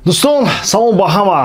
Дӯстон, салом ба ҳама.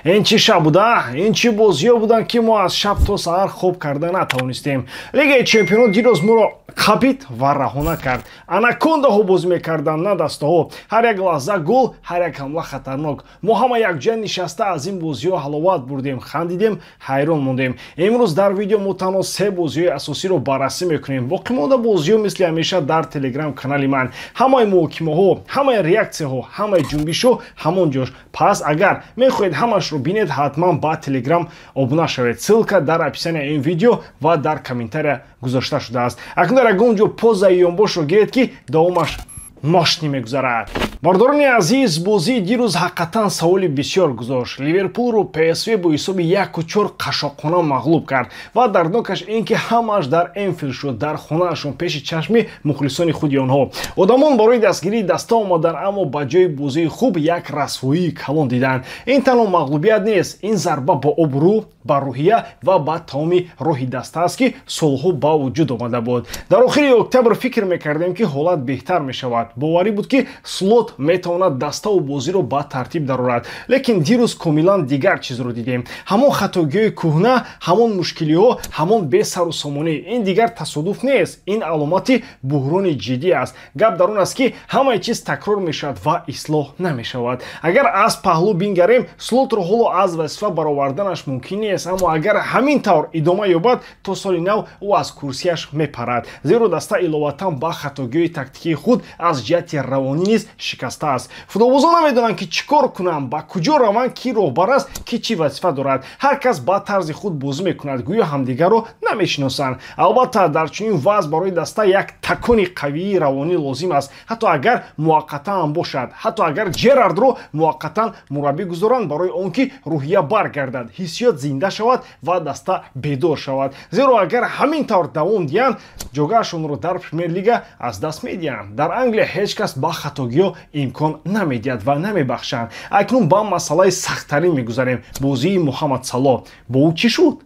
Ин чӣ шаб буда? Ин чӣ бозиҳо буданд, ки мо аз шаб то саҳар хоб карда натавонистем. Лигаи чемпионот дирӯз моро қабид ва раҳона кард. Анакондаҳо бозӣ мекарданд, на дастаҳо. Ҳар як лаҳза гол, ҳар як ҳамла хатарнок. Мо ҳама якҷоя нишаста аз ин бозиҳо ҳаловат бурдем, хандидем, ҳайрон мондем. Имрӯз дар видео мо танҳо се бозиҳои асосиро баррасӣ мекунем. Боқӣ монда бозиҳо мисли ҳамеша дар телеграм канали ман. Ҳамаи муҳокимаҳо, ҳамаи реаксияҳо, ҳамаи ҷунбишҳо ҳамон ҷош. Пас агар мехоҳед ҳамашро бинед, ҳатман ба телеграм обуна шавед. Ссилка дар описанияи ин видео ва дар комментария гузошта шудааст. Акнун дар ягон ҷо позаи ёнбошро гиред, ки давомаш мошти мегузарад. Бардорони азиз, бозии дирӯз ҳақиқатан саволи бисёр гузошт. Ливерпулро ПСВ бо ҳисоби 1-4 қашоқона мағлуб кард ва дарднокаш ин ки ҳамааш дар Энфилд шуд, дар хонаашон пеши чашми мухлисони худи онҳо. Одамон барои дастгирии даста омаданд, аммо ба ҷои бозии хуб як расвоии калон диданд. Ин танҳо мағлубият нест, ин зарба ба обрӯ, ба рӯҳия ва ба тамоми роҳи даста аст, ки солҳо ба вуҷуд омада буд. Дар охири октябр фикр мекардем, ки ҳолат беҳтар мешавад. Боварӣ буд, ки Слот метавонад даставу бозиро ба тартиб дарорад. Лекин дирӯз комилан дигар чизро дидем. Ҳамон хатогиҳои кӯҳна, ҳамон мушкилиҳо, ҳамон бесарусомонӣ. Ин дигар тасодуф нест. Ин аломати буҳрони ҷиддӣ аст. Гап дар он аст, ки ҳамаи чиз такрор мешавад ва ислоҳ намешавад. Агар аз паҳлӯ бингарем, Слотро ҳоло аз вазифа бароварданаш мумкин нест, аммо агар ҳамин тавр идома ёбад, то соли нав ӯ аз курсияш мепарад. Зеро даста иловатан ба хатогиҳои тактикии худ аз ҷиҳати равонӣ низ шикаста аст. Футболбозон намедонанд, ки чӣ кор кунанд, ба куҷо раванд, ки роҳбар аст, ки чӣ вазифа дорад. Ҳар кас ба тарзи худ бозӣ мекунад, гӯё ҳамдигарро намешиносанд. Албатта дар чунин вазъ барои даста як такони қавии равонӣ лозим аст, ҳатто агар муваққатан ҳам бошад. Ҳатто агар Ҷерардро муваққатан мураббӣ гузоранд, барои он ки рӯҳия баргардад, ҳиссиёт зинда шавад ва даста бедор шавад. Зеро агар ҳамин тавр давом диҳанд, ҷогаашонро дар Премер-лига аз даст медиҳанд. Дар Англия ҳеҷ кас ба хатогиҳо имкон намедиҳад ва намебахшанд. Акнун ба масъалаи сахттарин мегузарем. Бозии Муҳаммад Салоҳ. Бо ӯ чӣ шуд?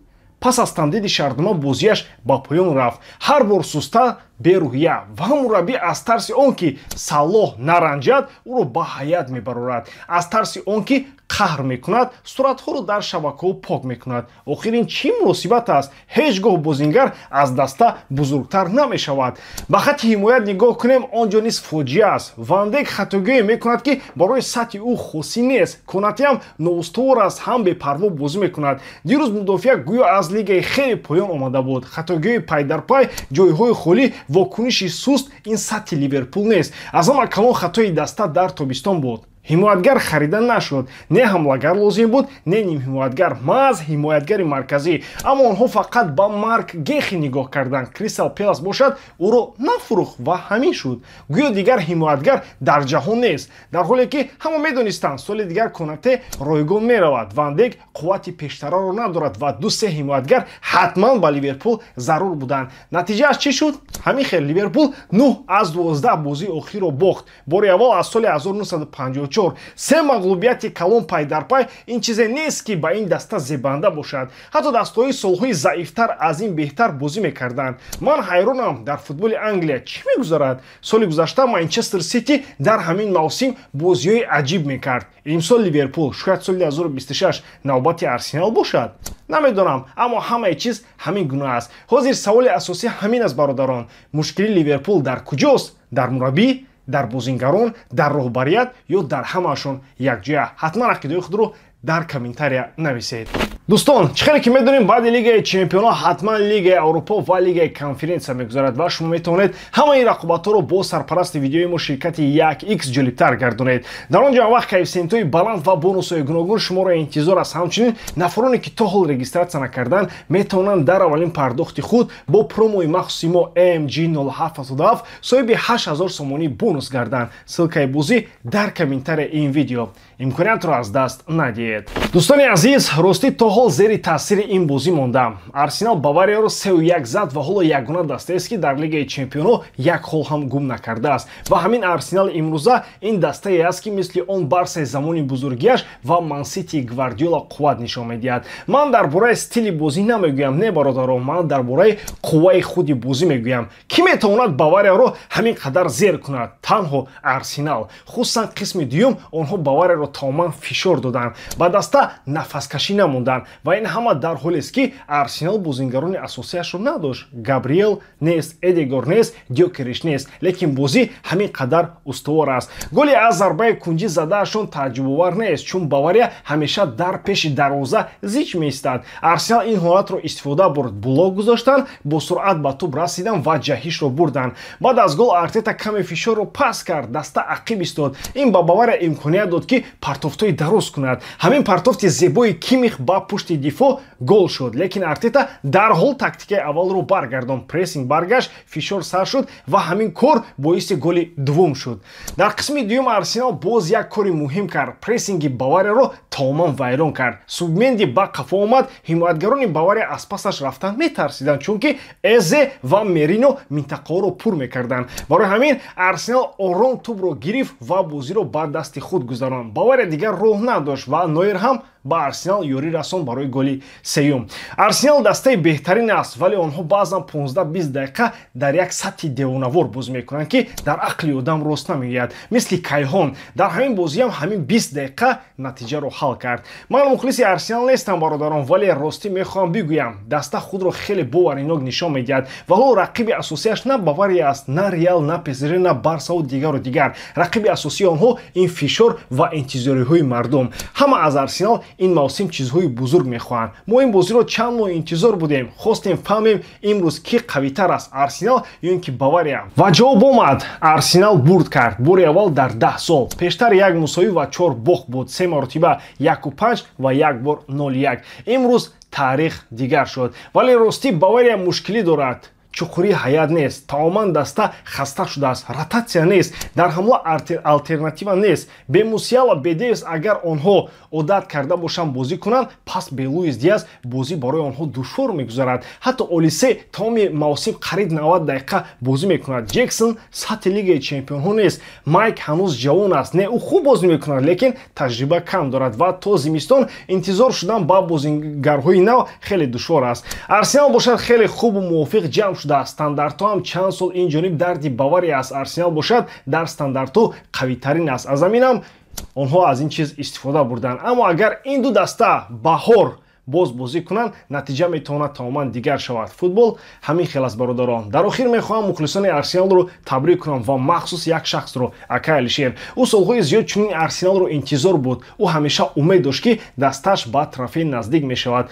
Пас аз тамдиди шартнома бозияш ба поён рафт. Ҳар бор суста берӯҳия ва мураббӣ аз тарси он ки Салоҳ наранҷад, ӯро ба ҳаят мебарорад. Аз тарси он ки қаҳр мекунад, суратҳоро дар шабакаҳо пок мекунад. Охир ин чӣ муносибат аст? Ҳеҷ гоҳ бозингар аз даста бузургтар намешавад. Ба хати ҳимоят нигоҳ кунем, он ҷо низ фоҷиа аст. Ван Дейк хатогиҳое мекунад, ки барои сатҳи ӯ хосӣ нест. Конатеам ноустувор аст, ҳам бепарво бозӣ мекунад. Дирӯз мудофиа гӯё аз лигаи хеле поён омада буд. Хатогиҳои пайдарпай, ҷойҳои холӣ, вокуниши суст. Ин сатҳи Ливерпул нест. Аз ҳама калон хатои даста дар тобистон буд. ҳимоятгар харида нашуд. Не ҳамлагар лозим буд, не нимҳимоятгар, маҳз ҳимоятгари марказӣ. Аммо онҳо фақат ба Марк Гехи нигоҳ карданд. Кристал Пэлас бошад, ӯро нафурӯхт ва ҳамин шуд. Гӯё дигар ҳимоятгар дар ҷаҳон нест. Дар ҳоле ки ҳама медонистанд, соли дигар Конате ройгон меравад. Ван Дейк қуввати пештараро надорад ва ду-се ҳимоятгар ҳатман ба Ливерпул зарур буданд. Натиҷааш чӣ шуд? Ҳамин хел Ливерпул 9 аз 12 бозии охирро бохт. Бори аввал аз соли 1954. Се мағлубияти калон пайдарпай ин чизе нест, ки ба ин даста зебанда бошад. Ҳатто дастаҳои солҳои заифтар аз ин беҳтар бозӣ мекарданд. Ман ҳайронам, дар футболи Англия чӣ мегузарад? Соли гузашта Манчестер Сити дар ҳамин мавсим бозиҳои аҷиб мекард. Имсол Ливерпул, шояд соли 2026 навбати Арсенал бошад? Намедонам, аммо ҳамаи чиз ҳамин гуна аст. Ҳозир саволи асосӣ ҳамин аст, бародарон. Мушкили Ливерпул дар куҷост? Дар мураббӣ? Дар бозингарон, дар роҳбарият ё дар ҳамаашон якҷоя? Ҳатман ақидаи худро дар комментария нависед. Дӯстон, чӣ хеле ки медонем, баъди Лигаи Чемпионҳо ҳатман Лигаи Аврупо ва Лигаи Конференсия мегузарад ва шумо метавонед ҳамаи рақобатҳоро бо сарпарасти видеои мо ширкати 1x ҷолибтар гардонед. Дар он ҷо ҳамвақт коэффициентҳои баланд ва бонусҳои гуногун шуморо интизор аст. Ҳамчунин нафароне ки то ҳол регистратсия накарданд, метавонанд дар аввалин пардохти худ бо промои махсуси мо AMG0777 соҳиби 8000 сомонӣ бонус гарданд. Ссилкаи бозӣ дар комментарияи ин видео. имкониятро аз даст надиҳед. мешавед. дӯстони азиз, ростӣ то ҳол зери таъсири ин бозӣ мондам. Арсенал Баварияро 3-1 зад ва ҳоло ягона дастаест ки дар Лигаи Чемпионҳо як ҳол ҳам гум накардааст. Ва ҳамин Арсенали имрӯза ин дастае аст ки мисли он Барсаи замони бузургиаш ва Ман-Ситии Гвардиола қувват нишон медиҳад. Ман дар бораи стили бозӣ намегӯям, не бародарон, ман дар бораи қувваи худи бозӣ мегӯям. Кӣ метавонад Баварияро ҳамин қадар зер кунад? Танҳо Арсенал. хусусан қисми дуюм онҳо Баварияро тамоман фишор доданд. Ба даста нафаскашӣ намонданд ва ин ҳама дар ҳолест ки Арсенал бозингарони асосиашро надошт. Габриэл нест, Эдегор нест, Гёкериш нест, лекин бозӣ ҳамин қадар устувор аст. голи аз зарбаи кунҷӣ задаашон тааҷҷубовар нест, чун Бавария ҳамеша дар пеши дарвоза зич меистад. Арсенал ин ҳолатро истифода бурд, блок гузоштанд, бо суръат ба тӯб расидан ва ҷаҳишро бурданд. баъд аз гол Артета каме фишорро пас кард, даста ақиб истод. ин ба Бавария имконият дод ки партофтои дароз кунад. ҳамин партофти зебои Кимих ба пушти дифоъ гол шуд, лекин Артета дарҳол тактикаи аввалро баргардон. прессинг баргашт, фишор сар шуд ва ҳамин кор боиси голи дуввум шуд. дар қисми дуюм Арсенал боз як кори муҳим кард. прессинги Баварияро тамоман вайрон кард. Субменди ба қафо омад. ҳимоятгарони Бавария аз пасаш рафтан метарсиданд, чунки Эзе ва Мерино минтақаҳоро пур мекарданд. барои ҳамин Арсенал ором тӯбро гирифт ва бозиро ба дасти худ гузаронд. Бавария дигар роҳ надошт ва Нойер ҳам ба Арсенал ёрӣ расон барои голи сеюм. Арсенал дастаи беҳтарин аст, вале онҳо баъзан 15-20 дақиқа дар як сатҳи девонавор бозӣ мекунанд ки дар ақли одам рост намеояд. мисли Кайҳон дар ҳамин бозиам ҳамин 20 дақиқа натиҷаро ҳал кард. ман мухлиси Арсенал нестам бародарон, вале ростӣ мехоҳам бигӯям, даста худро хеле боваринок нишон медиҳад. вало рақиби асосиаш на Бавария аст, на Реал, на ПСЖ, на Барсаву дигару дигар. рақиби асосии онҳо ин фишор ва интизориҳои мардум. ҳама аз Арсенал ин мавсим чизҳои бузург мехоҳанд. мо ин бозиро чанд моҳ интизор будем, хостем фаҳмем имрӯз кӣ қавитар аст, Арсенал ё ин ки Бавария. ва ҷавоб омад. Арсенал бурд кард. бори аввал дар 10 сол. пештар як мусовӣ ва 4 бохт буд. 3 маротиба 1-5 ва як бор 0-1. имрӯз таърих дигар шуд. вале ростӣ Бавария мушкилӣ дорад. чуқурии ҳаят нест, таоман даста хаста шудааст, ротатсия нест, дар ҳамла алтернатива нест. бе Мусиала, бе Девис агар онҳо одат карда бошанд бозӣ кунанд, пас бе Луис Диас бозӣ барои онҳо душвор мегузарад. ҳатто Олисе тамоми мавсим қариб 90 дақиқа бозӣ мекунад. Ҷексон сатҳи Лигаи Чемпионҳо нест. Майк ҳанӯз ҷавон аст. Не, ӯ хуб бозӣ мекунад, лекин таҷриба кам дорад ва то зимистон интизор шудан ба бозигарҳои нав хеле душвор аст. Арсенал бошад хеле хубу мувофиқ ҷамъ шудааст. стандартҳо ҳам чанд сол ин ҷониб дарди Бавария аст. Арсенал бошад дар стандартҳо қавитарин аст. аз ҳаминам онҳо аз ин чиз истифода бурданд. аммо агар ин ду даста баҳор боз бозӣ кунанд, натиҷа метавонад тамоман дигар шавад. футбол ҳамин хел аст бародарон. дар охир мехоҳам мухлисони Арсеналро табрик кунам ва махсус як шахсро, Акай Алишер. ӯ солҳои зиёд чунин Арсеналро интизор буд. ӯ ҳамеша умед дошт ки дасташ ба трофей наздик мешавад.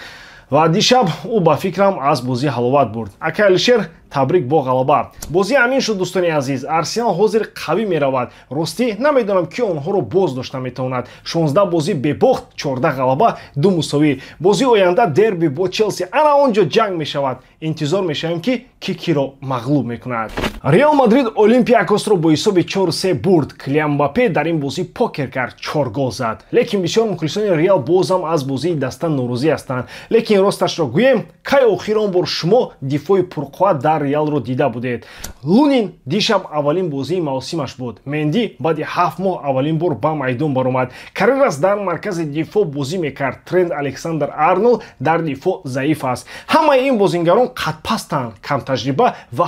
ва дишаб ӯ ба фикрам аз бозӣ ҳаловат бурд. Акай Алишер, табрик бо ғалаба. бозӣ ҳамин шуд дӯстони азиз. Арсенал ҳозир қавӣ меравад. ростӣ намедонам ки онҳоро боз дошта метавонад. 16 бозӣ бебохт, 14 ғалаба, 2 мусовӣ. бозии оянда дерби бо Челси. ана он ҷо ҷанг мешавад. интизор мешавем ки киро мағлуб мекунад. Реал Мадрид Олимпиакосро бо ҳисоби 4-3 бурд. Килиан Мбаппе дар ин бозӣ покер кард, 4 гол зад. лекин бисёр мухлисони Реал бозам аз бозии даста норозӣ ҳастанд. лекин росташро гӯем, кай охир он бор шумо дифои пурқувват дар Реалро дида будед? Лунин дишаб аввалин бозии мавсимаш буд. Менди баъди 7 моҳ аввалин бор ба майдон баромад. Каррерас дар маркази дифоъ бозӣ мекард. Трент Александр-Арнолд дар дифоъ заиф аст. ҳамаи ин бозингарон қадпастанд, камтаҷриба ва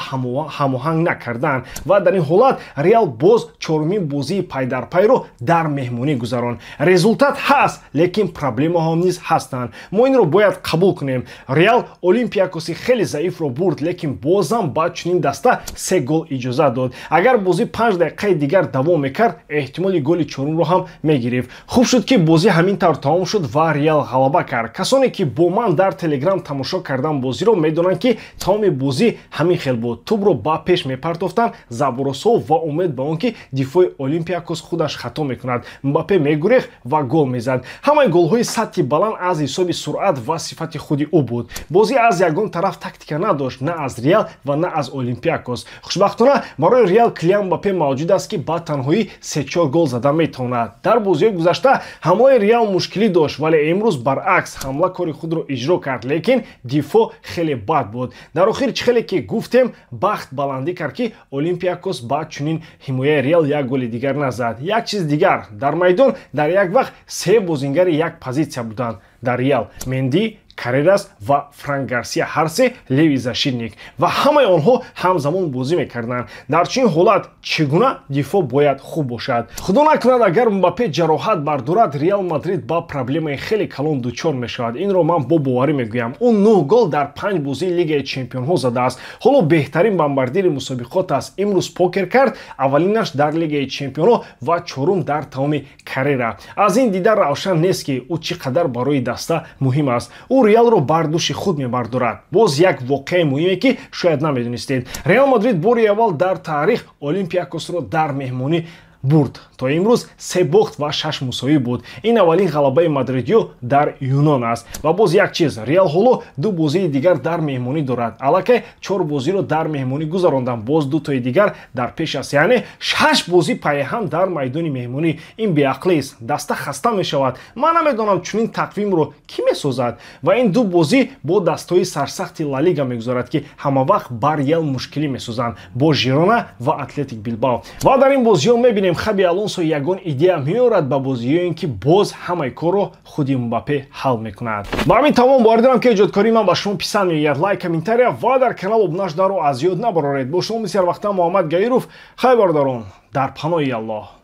ҳамоҳанг накарданд. ва дар ин ҳолат Реал боз чорумин бозии пайдарпайро дар меҳмонӣ гузаронд. результат ҳаст, лекин проблемаҳо низ ҳастанд. мо инро бояд қабул кунем. Реал Олимпиакоси хеле заифро бурд, лекин бозам ба чунин даста 3 гол иҷозат дод. агар бозӣ 5 дақиқаи дигар давом мекард, эҳтимоли голи чорумро ҳам мегирифт. хуб шуд ки бозӣ ҳамин тавр тамом шуд ва Реал ғалаба кард. касоне ки бо ман дар Телеграм тамошо кардан бозиро медонанд ки тамоми бозӣ ҳамин хел буд. тӯбро ба пеш мепартофтанд, заборосҳо ва умед ба он ки дифои Олимпиакос худаш хато мекунад. Мбаппе мегурехт ва гол мезад. ҳамаи голҳои сатҳи баланд аз ҳисоби суръат ва сифати худи ӯ буд. бозӣ аз ягон тараф тактика надошт, на аз Реал ва на аз Олимпиакос. хушбахтона барои Реал Килиан Мбаппе мавҷуд аст ки ба танҳоӣ 3-4 гол зада метавонад. дар бозиҳои гузашта ҳамлаи Реал мушкилӣ дошт, вале имрӯз баръакс ҳамла кори худро иҷро кард, лекин дифоъ хеле бад буд. дар охир чӣ хеле ки гуфтем, бахт баландӣ кард ки Олимпиакос ба чунин ҳимояи Реал як голи дигар назад. як чиз дигар, дар майдон дар як вақт се бозингари як позитсия буданд дар Реал: Менди, Карерас ва Франк Гарсия, ҳар се леви защитник, ва ҳамаи онҳо ҳамзамон бозӣ мекарданд. дар чунин ҳолат чӣ гуна дифоъ бояд хуб бошад? худо накунад агар Мбаппе ҷароҳат бардорад, Реал Мадрид ба проблемаи хеле калон дучор мешавад. инро ман бо боварӣ мегӯям. ӯ 9 гол дар 5 бозии Лигаи Чемпионҳо задааст. ҳоло беҳтарин бомбардири мусобиқот аст. имрӯз покер кард, аввалинаш дар Лигаи Чемпионҳо ва чорум дар тамоми карьера. аз ин дида равшан нест ки ӯ чӣ қадар барои даста муҳим аст. ӯ Реалро бар дӯши худ мебардорад. боз як воқеаи муҳиме ки шояд намедонистед. Реал Мадрид бори аввал дар таърих Олимпиакосро дар меҳмонӣ бурд. то имрӯз 3 бохт ва 6 мусовӣ буд. ин аввалин ғалабаи мадридиё дар юнон аст. ва боз як чиз, Реал ҳоло 2 бозии дигар дар меҳмонӣ дорад. аллакай 4 бозиро дар меҳмонӣ гузарондан, боз 2 тои дигар дар пеш аст, яъне 6 бозӣ пайҳам дар майдони меҳмонӣ. ин беақлист, даста хаста мешавад. ман намедонам чунин тақвимро кӣ месозад. ва ин 2 бозӣ бо дастаҳои сарсахти Ла Лига мегузарад ки ҳамавақт ба Реал мушкилӣ месозанд, бо Жирона ва Атлетик Билбао. ва дар ин бозиҳо мебинем Хаби Алонсо ягон идея меорад ба бозиҳоин ки боз ҳамаи корро худи Мбаппе ҳал мекунад. ба ҳамин тамом боваридорам ки эҷодкории ман ба шумо писанд меояд. лайк, комментария ва дар канал обуна шуданро аз ёд набароред. бо шумо бисёр вақта Муҳаммад Гаиров. хайр бародарон, дар паноҳи Аллоҳ.